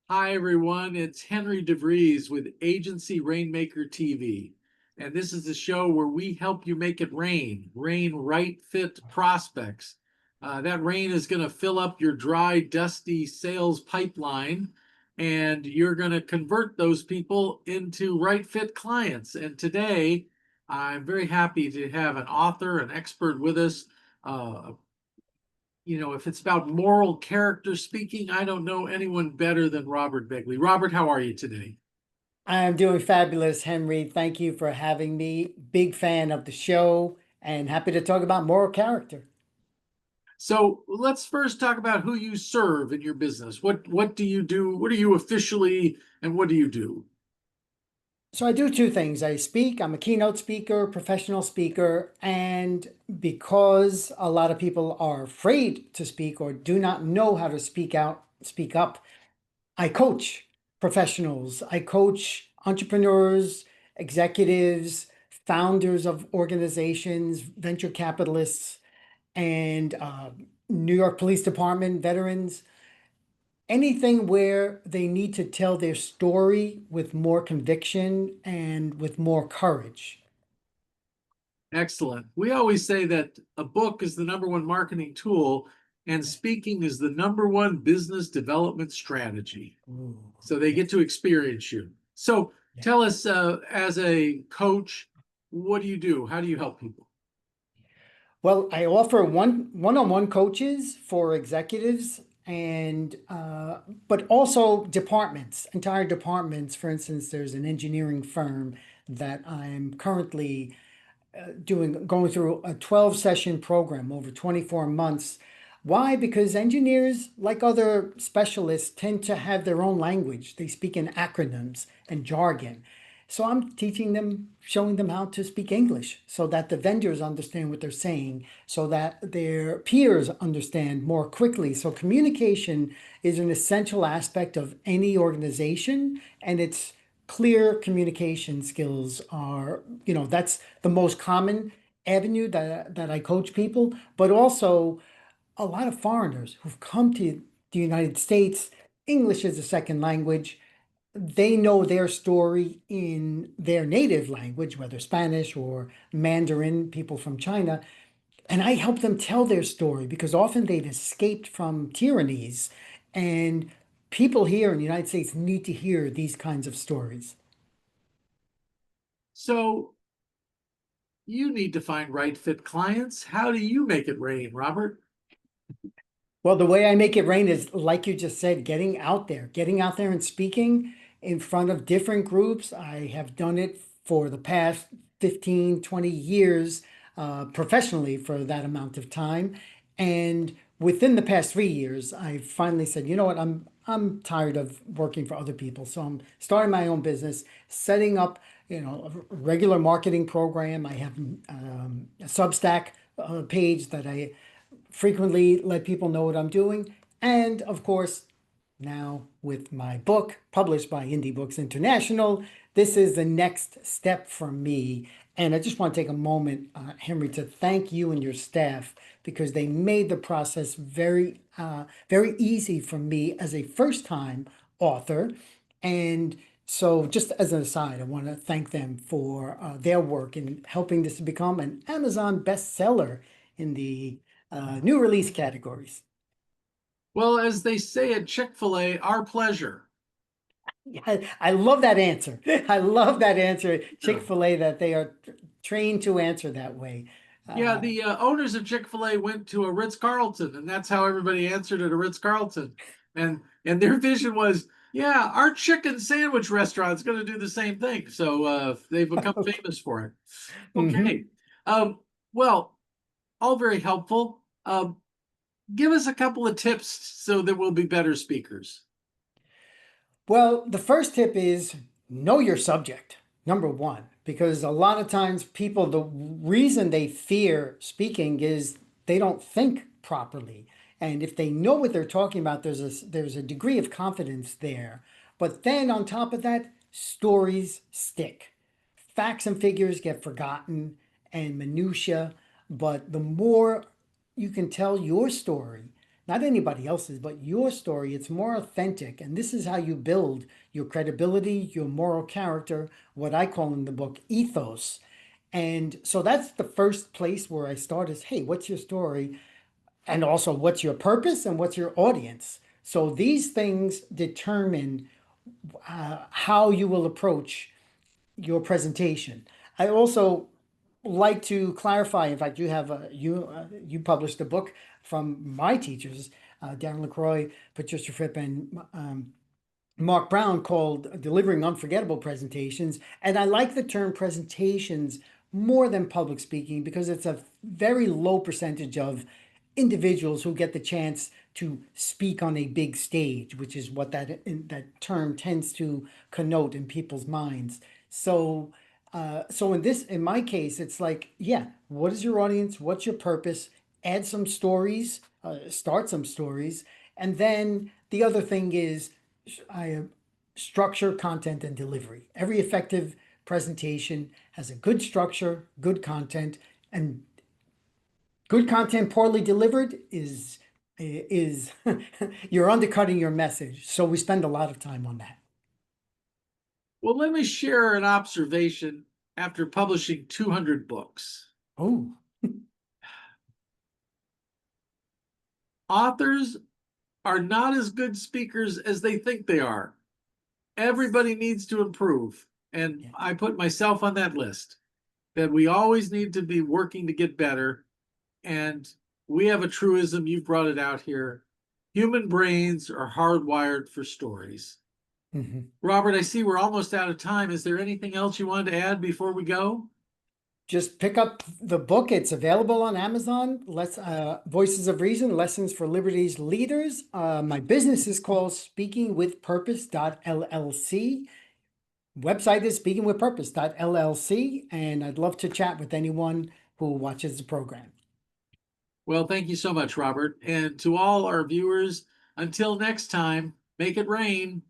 Hi, everyone. It's Henry DeVries with Agency Rainmaker TV. And this is the show where we help you make it rain right fit prospects. That rain is going to fill up your dry, dusty sales pipeline, and you're going to convert those people into right fit clients. And today, I'm very happy to have an author, an expert with us, if it's about moral character speaking, I don't know anyone better than Robert Begley. Robert, how are you today? I'm doing fabulous, Henry. Thank you for having me. Big fan of the show and happy to talk about moral character. So let's first talk about who you serve in your business. What do you do? What are you officially, and what do you do? So I do two things. I speak, I'm a keynote speaker, professional speaker, and because a lot of people are afraid to speak or do not know how to speak out, speak up, I coach professionals. I coach entrepreneurs, executives, founders of organizations, venture capitalists, and New York Police Department veterans, anything where they need to tell their story with more conviction and with more courage. Excellent. We always say that a book is the number one marketing tool, and speaking is the number one business development strategy. Ooh, So they get yes, to experience you. So yeah. tell us, as a coach, what do you do? How do you help people? Well, I offer one-on-one coaches for executives and but also departments, entire departments. For instance, there's an engineering firm that I'm currently going through a 12 session program over 24 months. Why? Because engineers, like other specialists, tend to have their own language. They speak in acronyms and jargon. So I'm teaching them, showing them how to speak English so that the vendors understand what they're saying, so that their peers understand more quickly. So communication is an essential aspect of any organization, and it's clear communication skills are, that's the most common avenue that I coach people, but also a lot of foreigners who've come to the United States. English is a second language. They know their story in their native language, whether Spanish or Mandarin, people from China. And I help them tell their story because often they've escaped from tyrannies. And people here in the United States need to hear these kinds of stories. So you need to find right fit clients. How do you make it rain, Robert? Well, the way I make it rain is, like you just said, getting out there and speaking in front of different groups. I have done it for the past 15, 20 years, professionally for that amount of time. And within the past 3 years, I finally said, you know what, I'm tired of working for other people. So I'm starting my own business, setting up, a regular marketing program. I have a Substack page that I frequently let people know what I'm doing. And of course, now with my book published by Indie Books International, this is the next step for me. And I just want to take a moment, Henry, to thank you and your staff because they made the process very easy for me as a first-time author. And so, just as an aside, I want to thank them for their work in helping this to become an Amazon bestseller in the new release categories. Well, as they say at Chick-fil-A, our pleasure. I love that answer. I love that answer. Sure. Chick-fil-A, that they are trained to answer that way. Yeah, Uh, the owners of Chick-fil-A went to a Ritz-Carlton, and that's how everybody answered at a Ritz-Carlton. And their vision was, yeah, our chicken sandwich restaurant's going to do the same thing. So they've become okay. famous for it. Mhm. Okay. Um, well, all very helpful. Give us a couple of tips so that we'll be better speakers. Well, the first tip is know your subject, number one, because a lot of times people, the reason they fear speaking is they don't think properly. And if they know what they're talking about, there's a degree of confidence there. But then on top of that, stories stick. Facts and figures get forgotten and minutia, but the more you can tell your story, not anybody else's, but your story. It's more authentic. And this is how you build your credibility, your moral character, what I call in the book ethos. And so that's the first place where I start is, hey, what's your story? And also, what's your purpose and what's your audience? So these things determine how you will approach your presentation. I also like to clarify. In fact, you published a book from my teachers, Darren LaCroix, Patricia Fripp, and Mark Brown called Delivering Unforgettable Presentations. And I like the term presentations more than public speaking because it's a very low percentage of individuals who get the chance to speak on a big stage, which is what that term tends to connote in people's minds. So, in my case, it's like, yeah, what is your audience? What's your purpose? Add some stories, start some stories, and then the other thing is I structure, content, and delivery. Every effective presentation has a good structure, good content, and good content poorly delivered is you're undercutting your message. So we spend a lot of time on that. Well, let me share an observation after publishing 200 books. Oh, Authors are not as good speakers as they think they are. Everybody needs to improve. And yeah. I put myself on that list, that we always need to be working to get better. And we have a truism, you've brought it out here. Human brains are hardwired for stories. Mhm. Robert, I see we're almost out of time. Is there anything else you wanted to add before we go? Just pick up the book. It's available on Amazon. Voices of Reason, Lessons for Liberty's Leaders. My business is called speakingwithpurpose.llc. Website is speakingwithpurpose.llc. And I'd love to chat with anyone who watches the program. Well, thank you so much, Robert. And to all our viewers, until next time, make it rain.